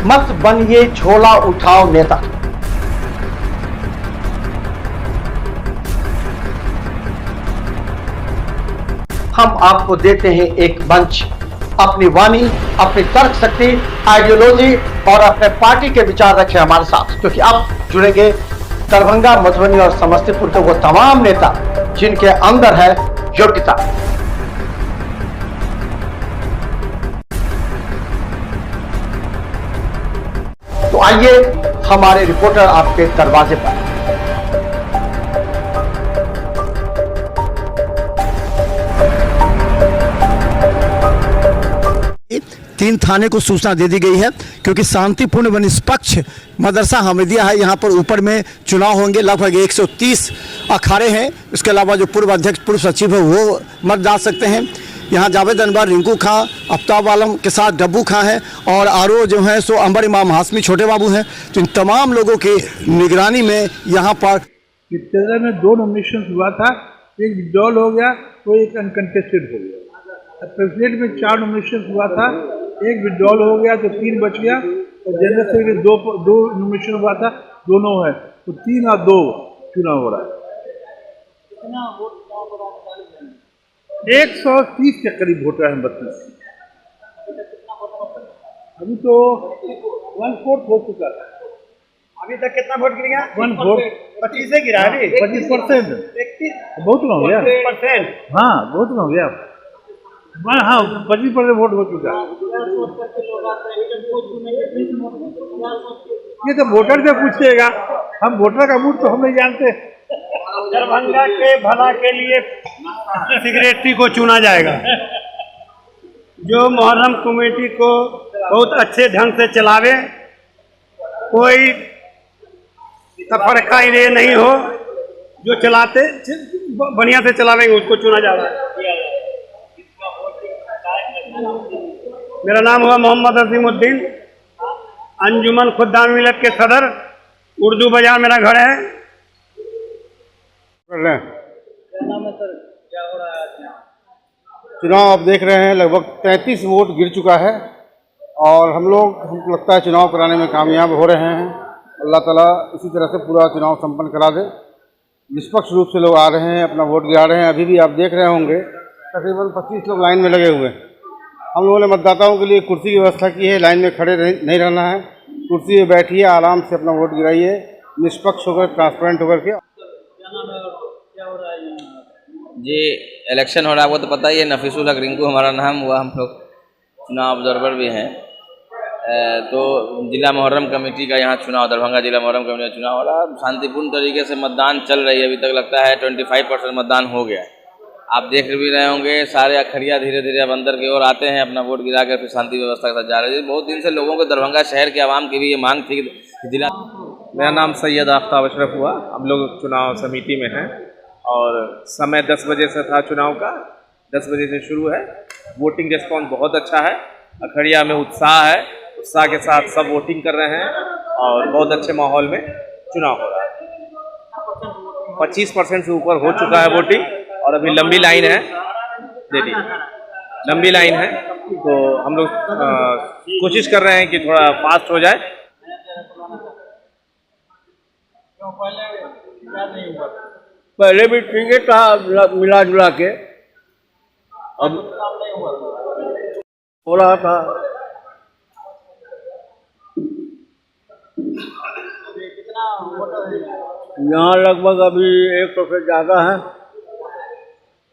मत बनिए झोला उठाओ नेता। हम आपको देते हैं एक मंच, अपनी वाणी, अपनी तर्क शक्ति, आइडियोलॉजी और अपने पार्टी के विचार रखें हमारे साथ, क्योंकि अब जुड़ेंगे दरभंगा, मधुबनी और समस्तीपुर के वो तमाम नेता जिनके अंदर है योग्यता। तो आइए हमारे रिपोर्टर आपके दरवाजे पर। तीन थाने को सूचना दे दी गई है, क्योंकि शांतिपूर्ण व निष्पक्ष मदरसा हमीदिया है। यहाँ पर ऊपर में चुनाव होंगे, लगभग 130 अखाड़े हैं। इसके अलावा जो पूर्व अध्यक्ष, पूर्व सचिव है, वो मत डाल सकते हैं। यहाँ जावेद अनवर, रिंकू खां, आफ्ताब आलम के साथ डब्बू खां है, और आरओ जो है सो अंबर इमाम हाशमी छोटे बाबू हैं। तो इन तमाम लोगों की निगरानी में यहाँ पर तेरह में 2 नॉमिनेशन हुआ था, एक विड्रॉल हो गया तो एक अनकंटेस्टेड हो गया। प्रेसिडेंट में 4 नॉमिनेशन हुआ था, एक विड्रॉल हो गया तो 3 बच गया, और जनरल सेक्रेटरी 2 नॉमिनेशन हुआ था, दोनों है, तो 3 और 2 चुनाव हो रहा है। 130 के करीब वोटर हैं 32। अभी तो 1/4 हो चुका है। अभी तक कितना वोट गिर गया? 1/4 25 से गिरा है। 25%। बहुत ना हो गया। हाँ, बहुत ना हो गया। हाँ, 25% वोट हो चुका है। ये तो वोटर से पूछिएगा, हम वोटर का मूड तो हम नहीं जानते। दरभंगा के भला के लिए सेक्रेटरी को चुना जाएगा, जो मुहर्रम कमेटी को बहुत अच्छे ढंग से चलावे, कोई तफरका ये नहीं हो, जो चलाते बढ़िया से चलावेंगे उसको चुना जा रहा है। मेरा नाम हुआ मोहम्मद अजीमुद्दीन, अंजुमन खुद्दाम मिलत के सदर, उर्दू बाजार मेरा घर है। चुनाव आप देख रहे हैं, लगभग 33 वोट गिर चुका है, और हमको लगता है चुनाव कराने में कामयाब हो रहे हैं। अल्लाह ताला इसी तरह से पूरा चुनाव संपन्न करा दे। निष्पक्ष रूप से लोग आ रहे हैं, अपना वोट गिरा रहे हैं। अभी भी आप देख रहे होंगे तकरीबन 25 लोग लाइन में लगे हुए हैं। हम लोगों ने मतदाताओं के लिए कुर्सी की व्यवस्था की है, लाइन में खड़े नहीं रहना है, कुर्सी में बैठिए, आराम से अपना वोट गिराइए, निष्पक्ष होकर, ट्रांसपेरेंट होकर के। जी, इलेक्शन हो रहा है, वो तो पता ही है। नफीसुल हक रिंकू हमारा नाम हुआ, हम लोग चुनाव ऑब्जर्वर भी हैं। तो जिला मुहर्रम कमेटी का यहाँ चुनाव, दरभंगा जिला मुहर्रम कमेटी का चुनाव हो रहा है। शांतिपूर्ण तरीके से मतदान चल रही है। अभी तक लगता है 25% मतदान हो गया है। आप देख भी रहे होंगे, सारे अखड़िया धीरे धीरे अब अंदर की ओर आते हैं, अपना वोट गिरा कर फिर शांति व्यवस्था के साथ जा रहे हैं। बहुत दिन से लोगों को, दरभंगा शहर के आवाम की भी ये मांग थी कि जिला। मेरा नाम सैयद आफ्ताब अशरफ हुआ। हम लोग चुनाव समिति में हैं, और समय 10 बजे से था चुनाव का, 10 बजे से शुरू है। वोटिंग रिस्पॉन्स बहुत अच्छा है, अखड़िया में उत्साह है, उत्साह के साथ सब वोटिंग कर रहे हैं, और बहुत अच्छे माहौल में चुनाव हो रहा है। 25% से ऊपर हो चुका है वोटिंग, और अभी लंबी लाइन है, देखिए लंबी लाइन है। तो हम लोग कोशिश कर रहे हैं कि थोड़ा फास्ट हो जाए। पहले भी ठीक है था, मिला जुला के अब हो रहा था। यहाँ लगभग अभी 100 से ज़्यादा है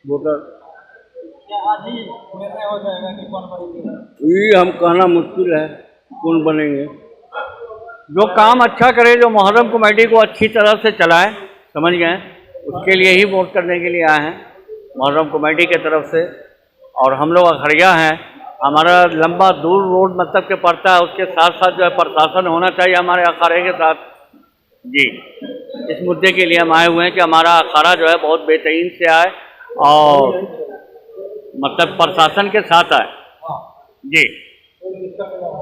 वोटर। ये हम कहना मुश्किल है कौन बनेंगे। जो काम अच्छा करे, जो मुहर्रम कमेटी को अच्छी तरह से चलाए, समझ गए, उसके लिए ही वोट करने के लिए आए हैं मुहर्रम कमेटी के तरफ से। और हम लोग अखड़िया हैं, हमारा लंबा दूर रोड मतलब के पड़ता है, उसके साथ साथ जो है प्रशासन होना चाहिए हमारे अखाड़े के साथ। जी, इस मुद्दे के लिए हम आए हुए हैं कि हमारा अखाड़ा जो है बहुत बेहतरीन से आए, और मतलब प्रशासन के साथ आए जी,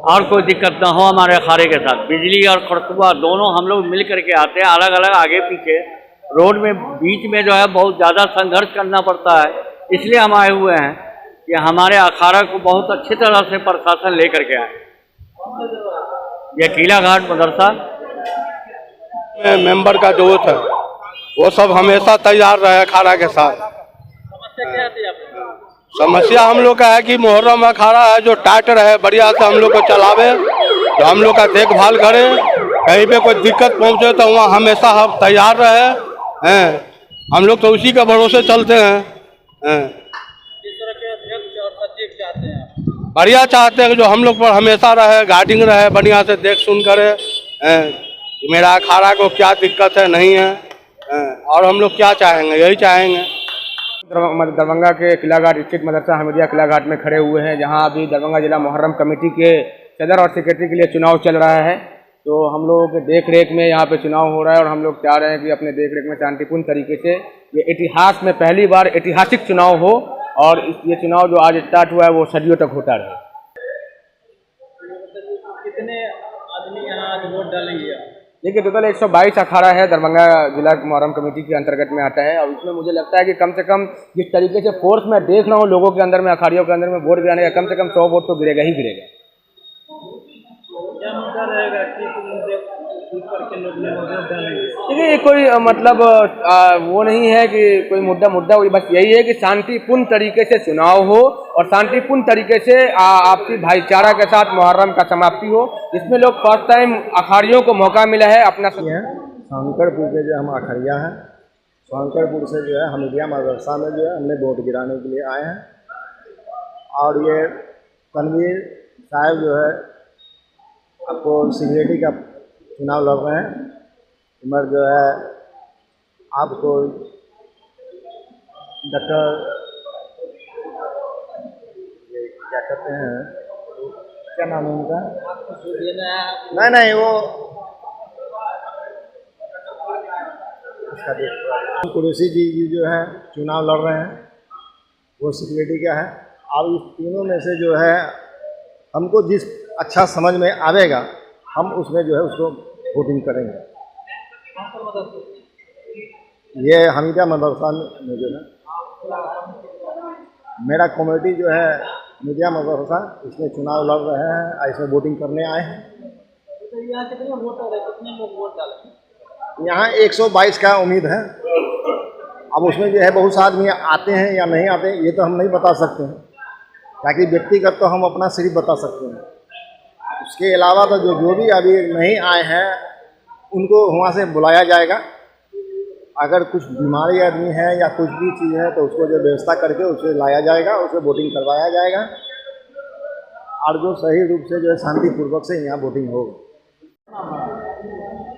और कोई दिक्कत ना हो हमारे अखाड़े के साथ। बिजली और खरतबा दोनों हम लोग मिल करके आते हैं, अलग अलग आगे पीछे रोड में बीच में जो है बहुत ज़्यादा संघर्ष करना पड़ता है। इसलिए हम आए हुए हैं कि हमारे अखाड़ा को बहुत अच्छी तरह से प्रशासन लेकर के आए। ये किला घाट मदरसा मेंबर का जो था वो सब हमेशा तैयार रहे अखाड़ा के साथ। समस्या हम लोग का है कि मुहर्रम अखाड़ा है जो टाइट रहे, बढ़िया से हम लोग को चलावे, जो हम लोग का देखभाल करे, कहीं पे कोई दिक्कत पहुंचे तो वहाँ हमेशा हम तैयार रहे हैं। हम लोग तो उसी के भरोसे चलते हैं। बढ़िया चाहते हैं कि जो हम लोग पर हमेशा रहे, गार्डिंग रहे, बढ़िया से देख सुन करे मेरा अखाड़ा को क्या दिक्कत है नहीं है, और हम लोग क्या चाहेंगे, यही चाहेंगे। दरभंगा के किला घाट स्थित मदरसा हमीदिया किला घाट में खड़े हुए हैं, जहां अभी दरभंगा जिला मुहर्रम कमेटी के सदर और सेक्रेटरी के लिए चुनाव चल रहा है। तो हम लोग देख रेख में यहाँ पे चुनाव हो रहा है और हम लोग चाह रहे हैं कि अपने देख रेख में शांतिपूर्ण तरीके से ये इतिहास में पहली बार ऐतिहासिक चुनाव हो, और ये चुनाव जो आज स्टार्ट हुआ है वो सदियों तक होता रहे। कितने आदमी यहाँ आज वोट डालेंगे? देखिए टोटल 122 अखाड़ा है, दरभंगा जिला मुहर्रम कमेटी के अंतर्गत में आता है, और इसमें मुझे लगता है कि कम से कम जिस तरीके से फोर्स मैं देख रहा हूँ लोगों के अंदर में, अखाड़ियों के अंदर में वोट गिराने का, कम से कम 100 वोट तो गिरेगा ही गिरेगा। क्या मुद्दा रहेगा कि करके लोग वोट डालेंगे? देखिए कोई मतलब वो नहीं है कि कोई मुद्दा बस यही है कि शांतिपूर्ण तरीके से चुनाव हो और शांतिपूर्ण तरीके से आपसी भाईचारा के साथ मुहर्रम का समाप्ति हो। इसमें लोग फर्स्ट टाइम अखाड़ियों को मौका मिला है अपना। शंकरपुर के जो हम अखड़िया हैं, शंकरपुर से जो है हमीदिया मदरसा में जो है हमने वोट गिराने के लिए आए हैं, और ये तनवीर साहब जो है आपको सिक्योरिटी का चुनाव लड़ रहे हैं। उम्र जो है आपको डॉक्टर ये क्या कहते हैं, क्या नाम है उनका? नहीं वो कुरैशी जी जो है चुनाव लड़ रहे हैं, वो सिक्योरिटी का है। अब इस तीनों में से जो है हमको जिस अच्छा समझ में आवेगा हम उसमें जो है उसको वोटिंग करेंगे। ये हमीदिया मदरसा में जो है मेरा कमेटी जो है हमीदिया मदरसा, इसमें चुनाव लड़ रहे हैं, इसमें वोटिंग करने आए हैं। तो यहाँ कितने वोटर है, कितने लोग वोट डालेंगे? यहाँ 122 का उम्मीद है। अब उसमें जो है बहुत से आदमी आते हैं या नहीं आते ये तो हम नहीं बता सकते हैं, ताकि व्यक्तिगत तो हम अपना सिर्फ बता सकते हैं। उसके अलावा तो जो भी अभी नहीं आए हैं उनको वहाँ से बुलाया जाएगा। अगर कुछ बीमारी आदमी है या कुछ भी चीज़ है तो उसको जो व्यवस्था करके उसे लाया जाएगा, उसे वोटिंग करवाया जाएगा, और जो सही रूप से जो है शांतिपूर्वक से यहाँ वोटिंग होगा।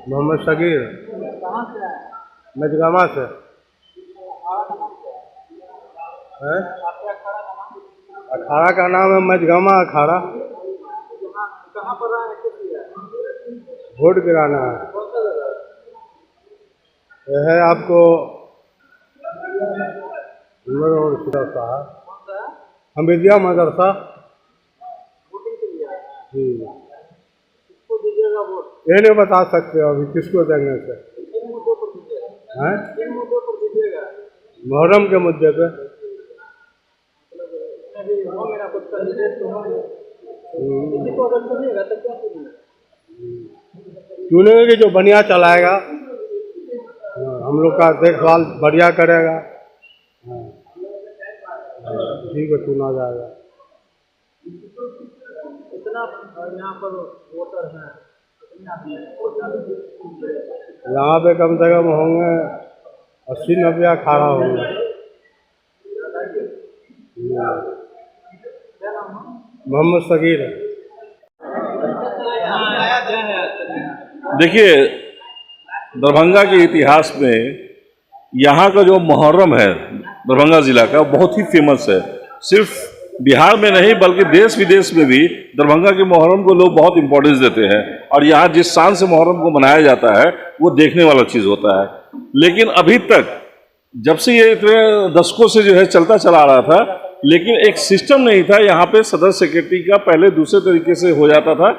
मोहम्मद सगीर, मजगामा से। अखाड़ा का नाम है मजगामा अखाड़ा। कहाँ पर वोट गिराना है। यह है आपको हमीदिया मदरसा जी। ये नहीं बता सकते अभी किसको देंगे से। मुहर्रम के मुद्दे पे चुनेंगे कि जो बढ़िया चलाएगा, हम लोग का देखभाल बढ़िया करेगा, ठीक है चुना जाएगा। कितना यहाँ पर वोटर हैं? यहाँ पे कम से कम होंगे 80-90 अखाड़ा होंगे। मोहम्मद सगीर। देखिए दरभंगा के इतिहास में यहाँ का जो मुहर्रम है दरभंगा ज़िला का बहुत ही फेमस है। सिर्फ बिहार में नहीं बल्कि देश विदेश में भी दरभंगा के मुहर्रम को लोग बहुत इम्पोर्टेंस देते हैं, और यहाँ जिस शान से मुहर्रम को मनाया जाता है वो देखने वाला चीज़ होता है। लेकिन अभी तक जब से ये इतने दशकों से जो है चलता चला रहा था, लेकिन एक सिस्टम नहीं था यहाँ पे। सदर सेक्रेटरी का पहले दूसरे तरीके से हो जाता था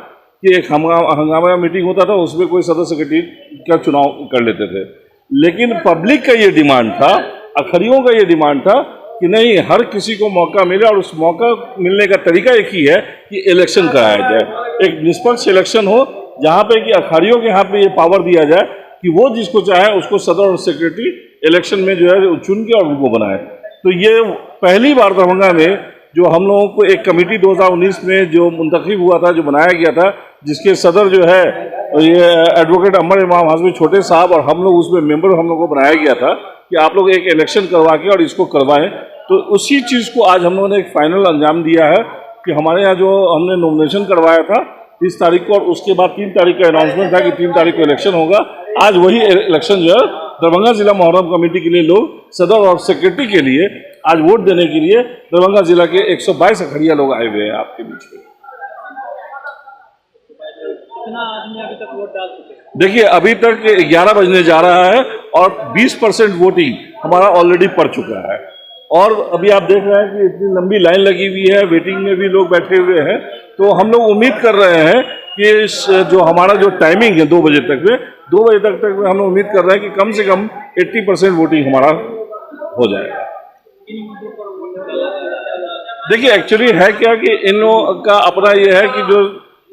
कि एक हंगामा मीटिंग होता था, उसमें कोई सदर सेक्रेटरी का चुनाव कर लेते थे। लेकिन पब्लिक का ये डिमांड था, अखड़ियों का ये डिमांड था कि नहीं, हर किसी को मौका मिले, और उस मौका मिलने का तरीका एक ही है कि इलेक्शन कराया जाए, एक निष्पक्ष इलेक्शन हो जहाँ पे कि अखाड़ियों के हाथ में ये पावर दिया जाए कि वो जिसको चाहे उसको सदर और सेक्रेटरी इलेक्शन में जो है चुन के और उनको बनाए। तो ये पहली बार दरभंगा में जो हम लोगों को एक कमेटी 2019 में जो मुंतखब हुआ था, जो बनाया गया था, जिसके सदर जो है ये एडवोकेट अमर इमाम हाशमी छोटे साहब और हम लोग उसमें मेंबर हम लोग को बनाया गया था कि आप लोग एक इलेक्शन करवा के और इसको करवाएं। तो उसी चीज़ को आज हम लोगों ने एक फाइनल अंजाम दिया है कि हमारे यहाँ जो हमने नॉमिनेशन करवाया था 30 तारीख को और उसके बाद 3 तारीख का अनाउंसमेंट था कि 3 तारीख को इलेक्शन होगा। आज वही इलेक्शन जो है दरभंगा जिला मुहर्रम कमेटी के लिए लोग सदर और सेक्रेटरी के लिए आज वोट देने के लिए दरभंगा जिला के 122 अखड़िया लोग आए हुए हैं आपके बीच में। देखिए अभी तक 11 बजने जा रहा है और 20% वोटिंग हमारा ऑलरेडी पड़ चुका है और अभी आप देख रहे हैं कि इतनी लंबी लाइन लगी हुई है, वेटिंग में भी लोग बैठे हुए हैं। तो हम लोग उम्मीद कर रहे हैं कि जो हमारा जो टाइमिंग है 2 बजे तक में 2 बजे तक हम लोग उम्मीद कर रहे हैं कि कम से कम 80% वोटिंग हमारा हो जाएगा। देखिए एक्चुअली है क्या कि इन लोगों का अपना ये है कि जो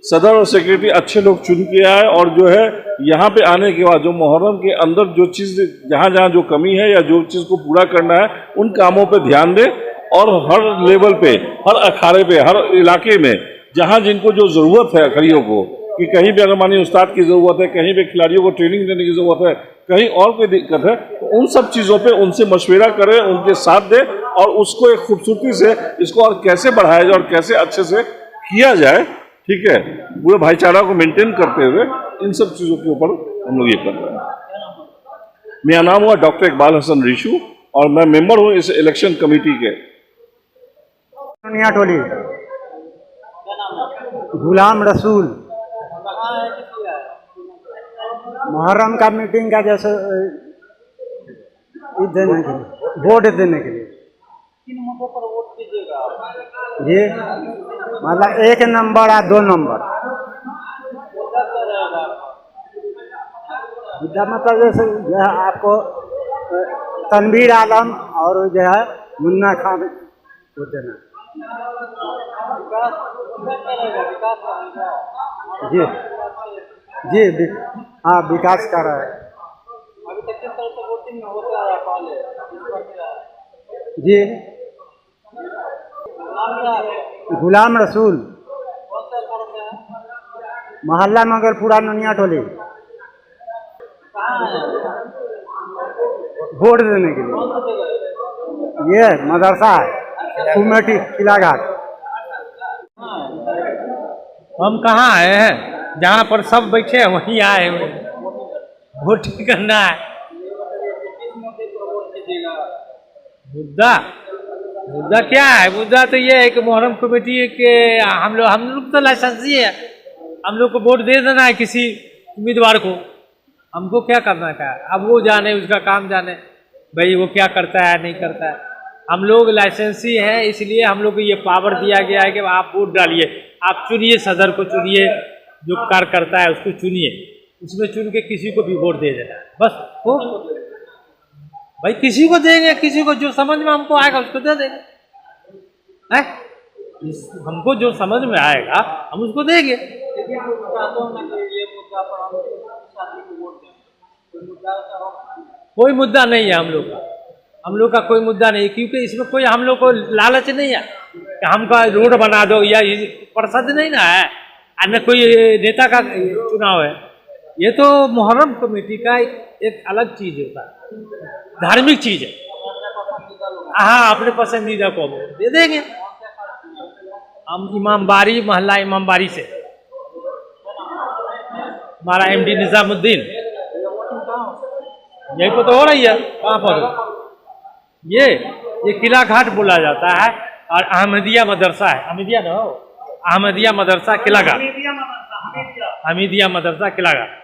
सदर और सेक्रेटरी अच्छे लोग चुन के आए और जो है यहाँ पे आने के बाद जो मुहर्रम के अंदर जो चीज़ जहाँ जहाँ जो कमी है या जो चीज़ को पूरा करना है उन कामों पे ध्यान दें और हर लेवल पे, हर अखाड़े पे, हर इलाके में जहाँ जिनको जो ज़रूरत है अखड़ियों को कि कहीं पे अगर मानिए उस्ताद की ज़रूरत है, कहीं पे खिलाड़ियों को ट्रेनिंग देने की ज़रूरत है, कहीं और कोई दिक्कत है, तो उन सब चीज़ों पे उनसे मशवरा करें, उनके साथ दें और उसको एक खूबसूरती से इसको और कैसे बढ़ाया जाए और कैसे अच्छे से किया जाए, ठीक है, पूरे भाईचारा को मेंटेन करते हुए इन सब चीज़ों के ऊपर हम लोग ये कर रहे हैं। मेरा नाम हुआ डॉक्टर इकबाल हसन रिशु और मैं मेंबर हूँ इस इलेक्शन कमेटी के। टोली गुलाम रसूल मुहर्रम का मीटिंग का जैसे देने के लिए वोट देने के लिए जी मतलब 1 नंबर या 2 नंबर मतलब जैसे जो है आपको तनवीर आलम और जो है मुन्ना खान को देना जी जी हाँ विकास कर रहा है जी गुलाम रसूल मोहल्ला मगरपुरा ननिया टोली वोट देने के लिए ये मदरसा है कमेटी किलाघाट। हम कहाँ आए हैं, जहाँ पर सब बैठे हैं वहीं आए हुए वोट करना है। मुद्दा क्या है? मुद्दा तो ये है कि मुहर्रम कमेटी के हम लोग तो लाइसेंसी है, हम लोग को वोट दे देना है किसी उम्मीदवार को। हमको क्या करना है? अब वो जाने, उसका काम जाने भाई वो क्या करता है नहीं करता है। हम लोग लाइसेंसी हैं, इसलिए हम लोग को ये पावर दिया गया है कि आप वोट डालिए, आप चुनिए, सदर को चुनिए, जो कार्य करता है उसको चुनिए, उसमें चुन के किसी को भी वोट दे देना है बस। हो भाई किसी को देंगे, किसी को जो समझ में हमको आएगा उसको दे देंगे, है हमको जो समझ में आएगा हम उसको देंगे। कोई मुद्दा नहीं है हम लोग का कोई मुद्दा नहीं, क्योंकि इसमें कोई हम लोग को लालच नहीं है कि हमका रोड बना दो या प्रसाद नहीं ना है, न कोई नेता का चुनाव है। ये तो मुहर्रम कमेटी का एक अलग चीज होता है, धार्मिक चीज है। हाँ अपने पसंदीदा को दे देंगे हम। इमामबाड़ी मोहल्ला इमामबाड़ी से हमारा MD निजामुद्दीन, यही पर तो हो रही है। कहाँ पर? ये किला घाट बोला जाता है और अहमदिया मदरसा है, अहमदिया ना हो, अहमदिया मदरसा किला घाट, हमीदिया मदरसा किला घाट।